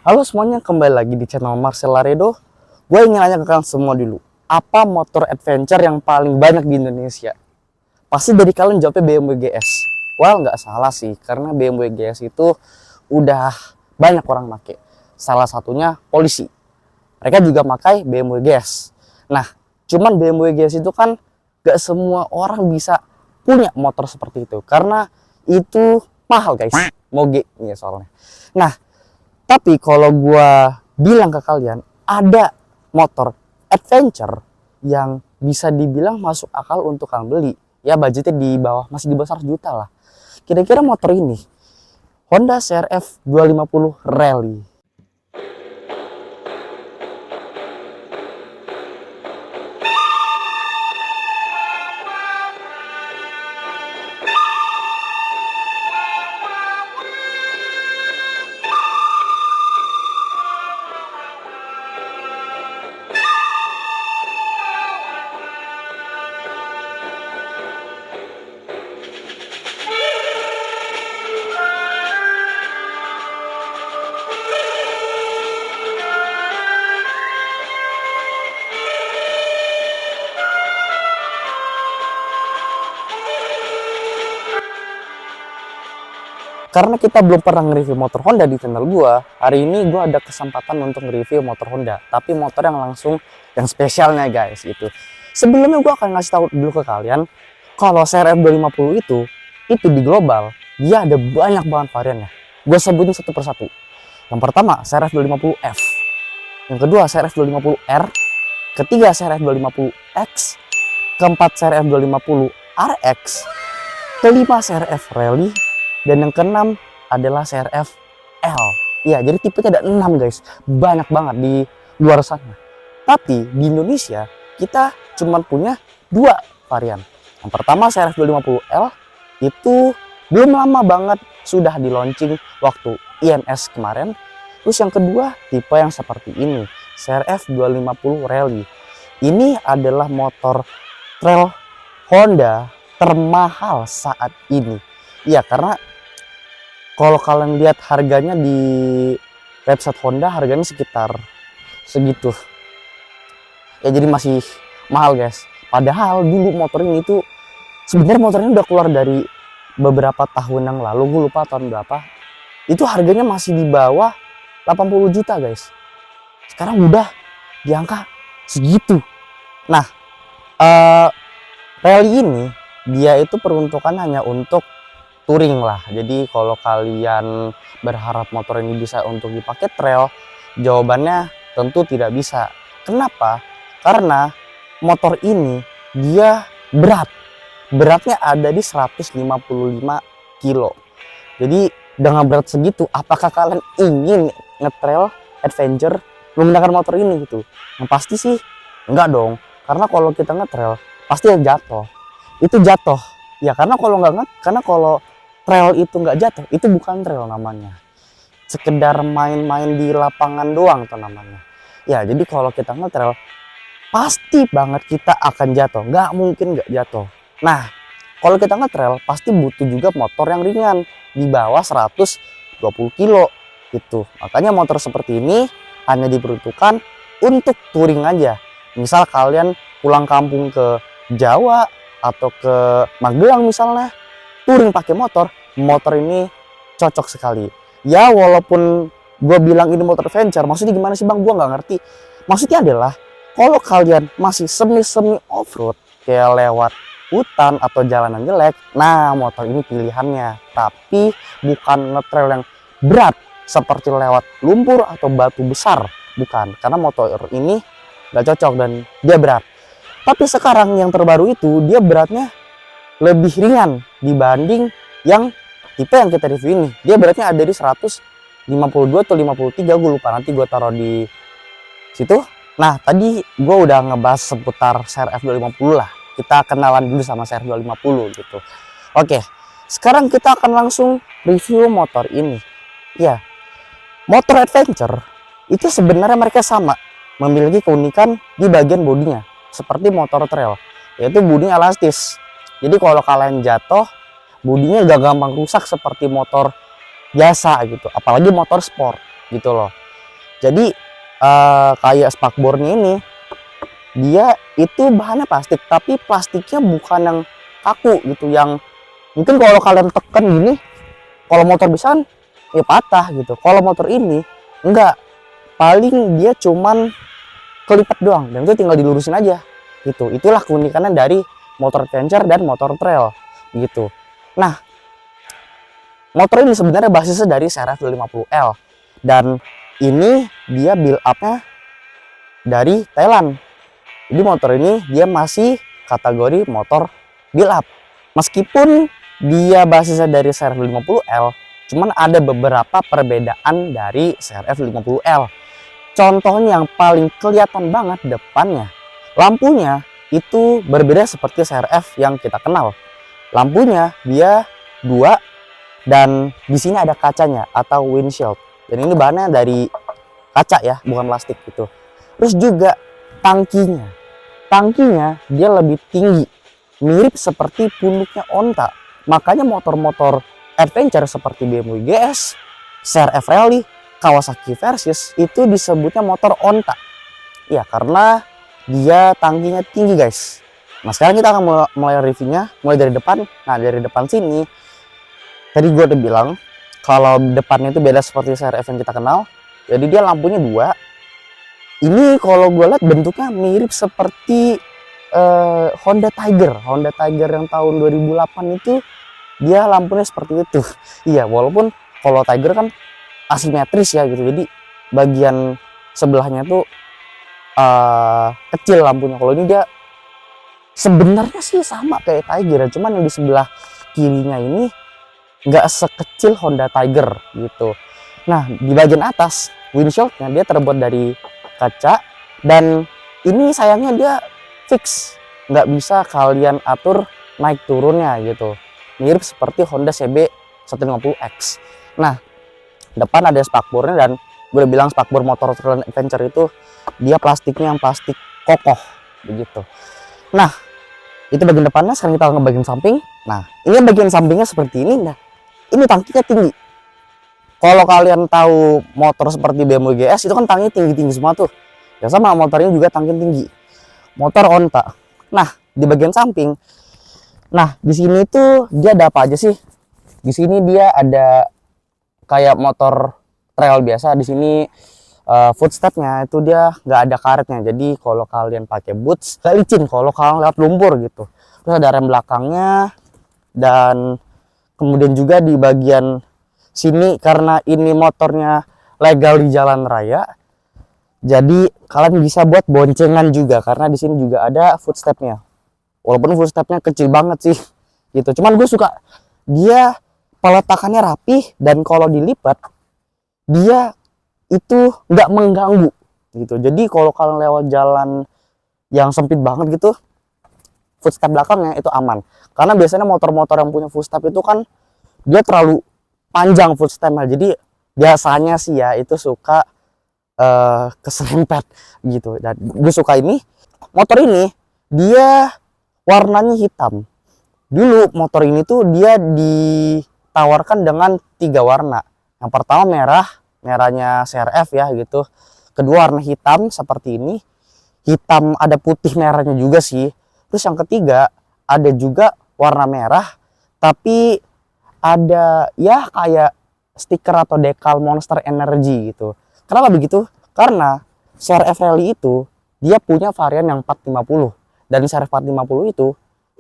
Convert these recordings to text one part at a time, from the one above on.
Halo semuanya, kembali lagi di channel Marcel Laredo. Gue ingin nanya ke kalian semua dulu, apa motor adventure yang paling banyak di Indonesia? Pasti dari kalian jawabnya BMW GS. Well, nggak salah sih, karena BMW GS itu udah banyak orang make. Salah satunya polisi. Mereka juga pakai BMW GS. Nah, cuman BMW GS itu kan nggak semua orang bisa punya motor seperti itu, karena itu mahal guys, moge ya soalnya. Nah, tapi kalau gua bilang ke kalian, ada motor adventure yang bisa dibilang masuk akal untuk kalian beli. Ya budgetnya di bawah, masih di bawah 100 juta lah. Kira-kira motor ini, Honda CRF 250 Rally. Karena kita belum pernah nge-review motor Honda di channel gua, hari ini gua ada kesempatan untuk nge-review motor Honda, tapi motor yang langsung yang spesialnya guys gitu. Sebelumnya gua akan ngasih tahu dulu ke kalian kalau CRF 250 itu di global dia ada banyak banget variannya. Gua sebutin satu persatu. Yang pertama CRF 250F, yang kedua CRF 250R, ketiga CRF 250X, keempat CRF 250 RX, kelima CRF Rally, dan yang keenam adalah CRF L. Ya, jadi tipenya ada 6 guys. Banyak banget di luar sana. Tapi di Indonesia kita cuma punya 2 varian. Yang pertama CRF 250L itu belum lama banget sudah di launching waktu IMS kemarin. Terus yang kedua tipe yang seperti ini, CRF 250 Rally. Ini adalah motor trail Honda termahal saat ini. Iya, karena kalau kalian lihat harganya di website Honda, harganya sekitar segitu. Ya jadi masih mahal guys. Padahal dulu motor ini tuh sebenarnya motornya udah keluar dari beberapa tahun yang lalu, gue lupa tahun berapa. Itu harganya masih di bawah 80 juta guys. Sekarang udah di angka segitu. Nah, Rally ini dia itu peruntukan hanya untuk touring lah. Jadi kalau kalian berharap motor ini bisa untuk dipakai trail, jawabannya tentu tidak bisa. Kenapa? Karena motor ini dia berat. Beratnya ada di 155 kilo. Jadi dengan berat segitu, apakah kalian ingin ngetrail adventure menggunakan motor ini gitu? Yang pasti sih enggak dong. Karena kalau kita ngetrail pasti jatuh. Itu jatuh. Ya karena kalau trail itu nggak jatuh, itu bukan trail namanya. Sekedar main-main di lapangan doang tuh namanya. Ya jadi kalau kita nge-trail, pasti banget kita akan jatuh. Nggak mungkin nggak jatuh. Nah, kalau kita nge-trail, pasti butuh juga motor yang ringan. Di bawah 120 kilo. Gitu. Makanya motor seperti ini hanya diperuntukkan untuk touring aja. Misal kalian pulang kampung ke Jawa atau ke Magelang misalnya, touring pakai motor ini cocok sekali. Ya walaupun gue bilang ini motor adventure, maksudnya gimana sih bang? Gue nggak ngerti. Maksudnya adalah kalau kalian masih semi off-road kayak lewat hutan atau jalanan jelek, nah motor ini pilihannya. Tapi bukan ngetrail yang berat seperti lewat lumpur atau batu besar, bukan. Karena motor ini nggak cocok dan dia berat. Tapi sekarang yang terbaru itu dia beratnya lebih ringan dibanding yang tipe yang kita review ini. Dia beratnya ada di 152 atau 53, gue lupa, nanti gue taruh di situ. Nah tadi gue udah ngebahas seputar CRF 250 lah. Kita kenalan dulu sama CRF 250 gitu. Oke, sekarang kita akan langsung review motor ini. Ya, motor adventure itu sebenarnya mereka sama, memiliki keunikan di bagian bodinya seperti motor trail, yaitu bodinya elastis. Jadi kalau kalian jatuh, bodinya gak gampang rusak seperti motor biasa gitu, apalagi motor sport gitu loh. Jadi kayak spakbornya ini, dia itu bahannya plastik, tapi plastiknya bukan yang kaku gitu, yang mungkin kalau kalian tekan gini, kalau motor bisa kan ya patah gitu. Kalau motor ini enggak, paling dia cuman kelipat doang dan itu tinggal dilurusin aja gitu. Itulah keunikannya dari motor adventure dan motor trail gitu. Nah, motor ini sebenarnya basisnya dari CRF 250L dan ini dia build up-nya dari Thailand. Jadi motor ini dia masih kategori motor build up. Meskipun dia basisnya dari CRF 50L, cuman ada beberapa perbedaan dari CRF 50L. Contohnya yang paling kelihatan banget depannya, lampunya itu berbeda seperti CRF yang kita kenal. Lampunya dia dua dan di sini ada kacanya atau windshield. Dan ini bahannya dari kaca ya, bukan plastik gitu. Terus juga tangkinya. Tangkinya dia lebih tinggi, mirip seperti punduknya onta. Makanya motor-motor adventure seperti BMW GS, CRF Rally, Kawasaki Versys itu disebutnya motor onta. Ya, karena dia tangkinya tinggi, guys. Nah, sekarang kita akan mulai reviewnya, mulai dari depan. Nah, dari depan sini, tadi gue udah bilang, kalau depannya itu beda seperti CRF yang kita kenal. Jadi dia lampunya dua. Ini kalau gue lihat bentuknya mirip seperti Honda Tiger. Honda Tiger yang tahun 2008 itu, dia lampunya seperti itu. Iya, walaupun kalau Tiger kan asimetris ya gitu, jadi bagian sebelahnya tuh kecil lampunya. Kalau ini dia sebenarnya sih sama kayak Tiger, cuman yang di sebelah kirinya ini nggak sekecil Honda Tiger gitu. Nah, di bagian atas windshieldnya dia terbuat dari kaca dan ini sayangnya dia fix, nggak bisa kalian atur naik turunnya gitu, mirip seperti Honda CB 150X. Nah, depan ada spakbornya dan gue udah bilang spakbor motor trail adventure itu dia plastiknya yang plastik kokoh begitu. Nah, itu bagian depannya. Sekarang kita ke bagian samping. Nah, ini bagian sampingnya seperti ini. Nah, ini tangkinya tinggi. Kalau kalian tahu motor seperti BMW GS itu kan tangkinya tinggi-tinggi semua tuh. Ya sama motor ini juga tangkinya tinggi. Motor onta. Nah, di bagian samping. Nah, di sini tuh dia ada apa aja sih? Di sini dia ada kayak motor trail biasa. Di sini footstepnya itu dia nggak ada karetnya. Jadi kalau kalian pakai boots gak licin kalau kalian lewat lumpur gitu. Terus ada rem belakangnya dan kemudian juga di bagian sini karena ini motornya legal di jalan raya. Jadi kalian bisa buat boncengan juga karena di sini juga ada footstepnya. Walaupun footstepnya kecil banget sih gitu. Cuman gue suka dia peletakannya rapi dan kalau dilipat dia itu nggak mengganggu gitu. Jadi kalau kalian lewat jalan yang sempit banget gitu, footstep belakangnya itu aman. Karena biasanya motor-motor yang punya footstep itu kan dia terlalu panjang footstepnya. Jadi biasanya sih ya itu suka keserempet gitu. Dan gue suka ini. Motor ini dia warnanya hitam. Dulu motor ini tuh dia ditawarkan dengan 3 warna. Yang pertama merah, merahnya CRF ya gitu. Kedua warna hitam seperti ini. Hitam ada putih merahnya juga sih. Terus yang ketiga ada juga warna merah tapi ada ya kayak stiker atau dekal Monster Energy gitu. Kenapa begitu? Karena CRF Rally itu dia punya varian yang 450 dan CRF 450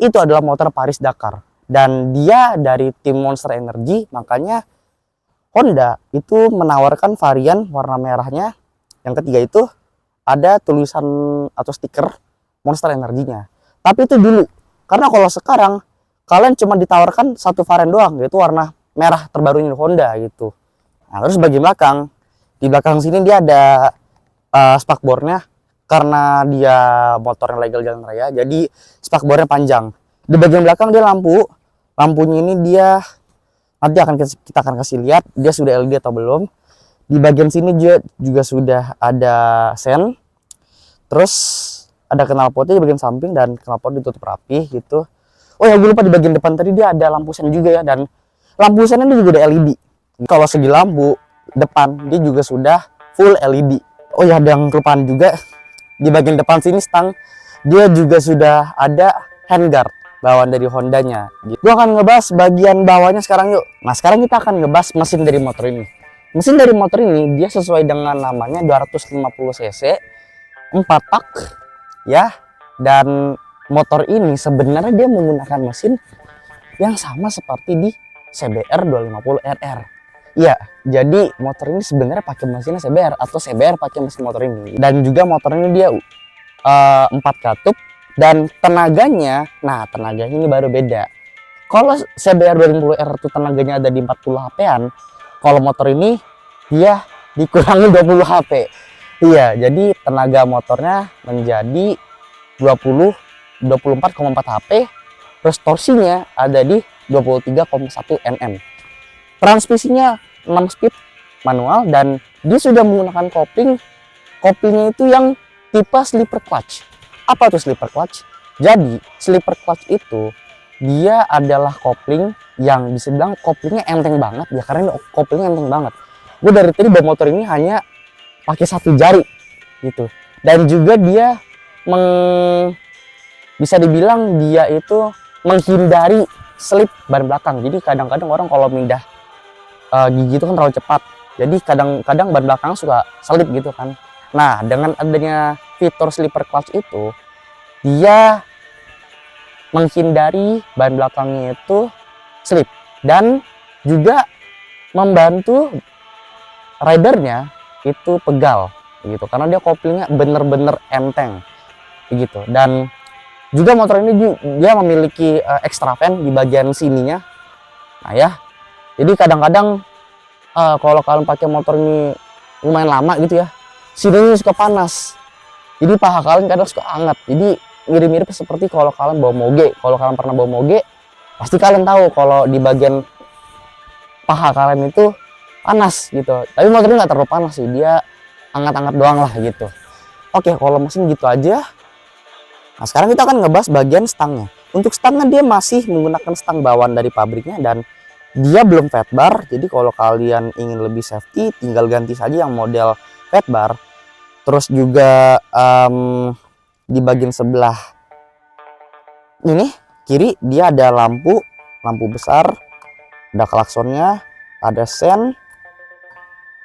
itu adalah motor Paris Dakar dan dia dari tim Monster Energy, makanya Honda itu menawarkan varian warna merahnya. Yang ketiga itu ada tulisan atau stiker Monster Energy-nya. Tapi itu dulu, karena kalau sekarang kalian cuma ditawarkan satu varian doang, yaitu warna merah terbarunya Honda gitu. Nah, terus bagian belakang, di belakang sini dia ada spakbornya karena dia motor yang legal jalan raya, jadi spakbornya panjang. Di bagian belakang dia lampunya ini dia nanti kita akan kasih lihat dia sudah LED atau belum. Di bagian sini juga sudah ada sen. Terus ada knalpotnya di bagian samping dan knalpot ditutup rapi gitu. Oh ya, gue lupa di bagian depan tadi dia ada lampu sen juga ya, dan lampu sen ini juga ada LED. Kalau segi lampu depan dia juga sudah full LED. Oh ya, ada yang kelupaan juga, di bagian depan sini stang dia juga sudah ada handguard bawaan dari Hondanya. Gua akan ngebahas bagian bawahnya sekarang yuk. Nah, sekarang kita akan ngebahas mesin dari motor ini. Mesin dari motor ini dia sesuai dengan namanya 250 cc, 4 tak ya. Dan motor ini sebenarnya dia menggunakan mesin yang sama seperti di CBR 250 RR. Iya, jadi motor ini sebenarnya pakai mesinnya CBR atau CBR pakai mesin motor ini. Dan juga motor ini dia 4 katup dan tenaganya, nah tenaganya ini baru beda. Kalau CBR 250 RR itu tenaganya ada di 40 HP-an, kalau motor ini dia dikurangi 20 HP. Iya, jadi tenaga motornya menjadi 24,4 HP, terus torsinya ada di 23,1 Nm. Transmisinya 6 speed manual dan dia sudah menggunakan koplingnya itu yang tipe slipper clutch. Apa tuh slipper clutch? Jadi slipper clutch itu dia adalah kopling yang bisa bilang koplingnya enteng banget ya, karena koplingnya enteng banget. Gue dari tadi bawa motor ini hanya pakai 1 jari gitu, dan juga dia bisa dibilang dia itu menghindari slip ban belakang. Jadi kadang-kadang orang kalau mindah gigi itu kan terlalu cepat, jadi kadang-kadang ban belakang suka selip gitu kan. Nah, dengan adanya fitur slipper clutch itu dia menghindari ban belakangnya itu slip dan juga membantu ridernya itu pegal gitu, karena dia koplingnya bener-bener enteng begitu. Dan juga motor ini dia memiliki extra fan di bagian sininya. Nah ya, jadi kadang-kadang kalau kalian pakai motor ini lumayan lama gitu ya, sininya suka panas, jadi paha kalian kadang suka hangat. Jadi mirip-mirip seperti kalau kalian bawa moge. Kalau kalian pernah bawa moge, pasti kalian tahu kalau di bagian paha kalian itu panas gitu. Tapi motor ini nggak terlalu panas sih, dia hangat-hangat doang lah gitu. Oke, kalau mesin gitu aja. Nah, sekarang kita akan ngebahas bagian stangnya. Untuk stangnya dia masih menggunakan stang bawaan dari pabriknya dan dia belum fat bar. Jadi kalau kalian ingin lebih safety, tinggal ganti saja yang model fat bar. Terus juga di bagian sebelah ini kiri dia ada lampu besar, ada klaksonnya, ada sen.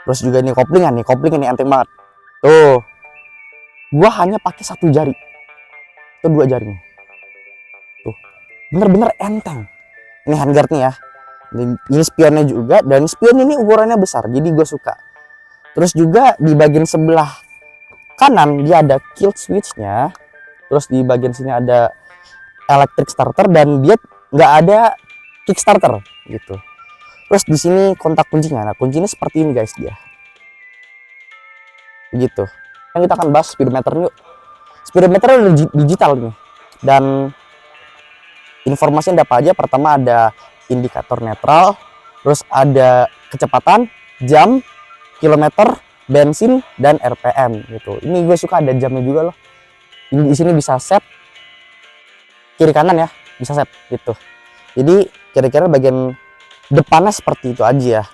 Terus juga ini kopling ini enteng banget. Tuh, gua hanya pakai 1 jari. Itu 2 jarinya. Tuh, bener-bener enteng. Ini handguardnya ya. Ini spionnya juga, dan spion ini ukurannya besar, jadi gue suka. Terus juga di bagian sebelah kanan dia ada kill switchnya. Terus di bagian sini ada electric starter dan dia nggak ada kickstarter gitu. Terus di sini kontak kuncinya. Nah, kuncinya seperti ini guys dia. Begitu. Yang kita akan bahas speedometer yuk. Speedometer udah digital nih. Dan informasi yang dapat aja, pertama ada indikator netral, terus ada kecepatan, jam, kilometer, bensin, dan RPM gitu. Ini gue suka ada jamnya juga loh. Ini di sini bisa set kiri kanan ya, bisa set gitu. Jadi kira-kira bagian depannya seperti itu aja ya.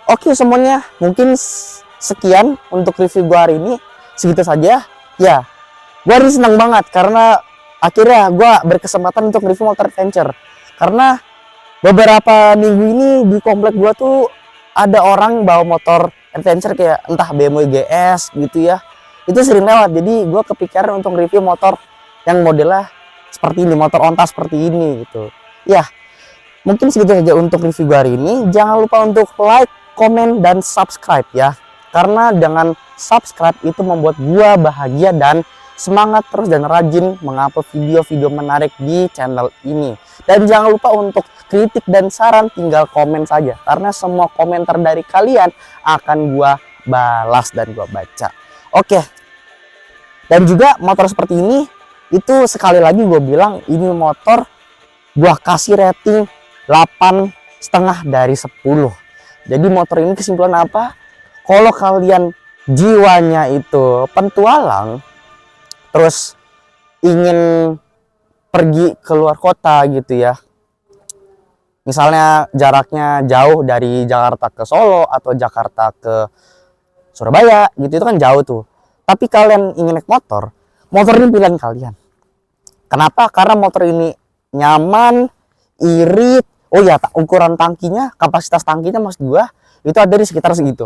Oke semuanya, mungkin sekian untuk review gua hari ini. Segitu saja ya. Gua hari senang banget karena akhirnya gua berkesempatan untuk review motor adventure. Karena beberapa minggu ini di komplek gua tuh ada orang bawa motor adventure kayak entah BMW GS gitu ya. Itu sering lewat, jadi gua kepikiran untuk review motor yang modelnya seperti ini, motor onta seperti ini gitu ya. Mungkin segitu saja untuk review gua hari ini. Jangan lupa untuk like, komen, dan subscribe ya, karena dengan subscribe itu membuat gua bahagia dan semangat terus dan rajin mengupload video-video menarik di channel ini. Dan jangan lupa untuk kritik dan saran tinggal komen saja, karena semua komentar dari kalian akan gua balas dan gua baca. Oke, dan juga motor seperti ini itu sekali lagi gua bilang, ini motor gua kasih rating 8 setengah dari 10. Jadi motor ini kesimpulan apa? Kalau kalian jiwanya itu pentualang, terus ingin pergi keluar kota gitu ya, misalnya jaraknya jauh dari Jakarta ke Solo atau Jakarta ke Surabaya gitu, itu kan jauh tuh. Tapi kalian ingin naik motor ini pilihan kalian. Kenapa? Karena motor ini nyaman, irit. Oh ya, ukuran tangkinya, kapasitas tangkinya maksud gua itu ada di sekitar segitu.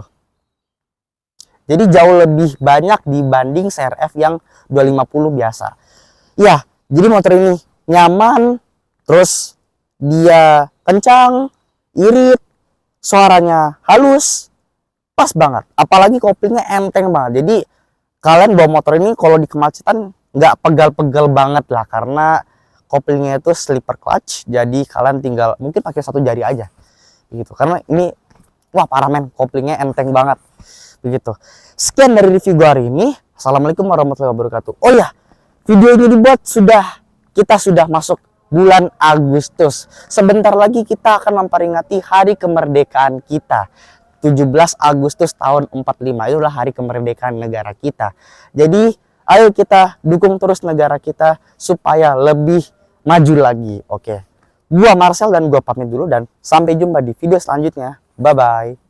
Jadi jauh lebih banyak dibanding CRF yang 250 biasa. Ya, jadi motor ini nyaman, terus dia kencang, irit, suaranya halus, pas banget. Apalagi koplingnya enteng banget. Jadi kalian bawa motor ini kalau di kemacetan nggak pegal-pegal banget lah, karena koplingnya itu slipper clutch. Jadi kalian tinggal mungkin pakai satu jari aja, gitu. Karena ini wah parah men, koplingnya enteng banget, begitu. Sekian dari review gue hari ini. Assalamualaikum warahmatullahi wabarakatuh. Oh ya, video ini dibuat kita sudah masuk bulan Agustus. Sebentar lagi kita akan memperingati hari kemerdekaan kita. 17 Agustus tahun 45 itulah hari kemerdekaan negara kita. Jadi ayo kita dukung terus negara kita supaya lebih maju lagi. Oke. Gua Marcel dan gua pamit dulu dan sampai jumpa di video selanjutnya. Bye bye.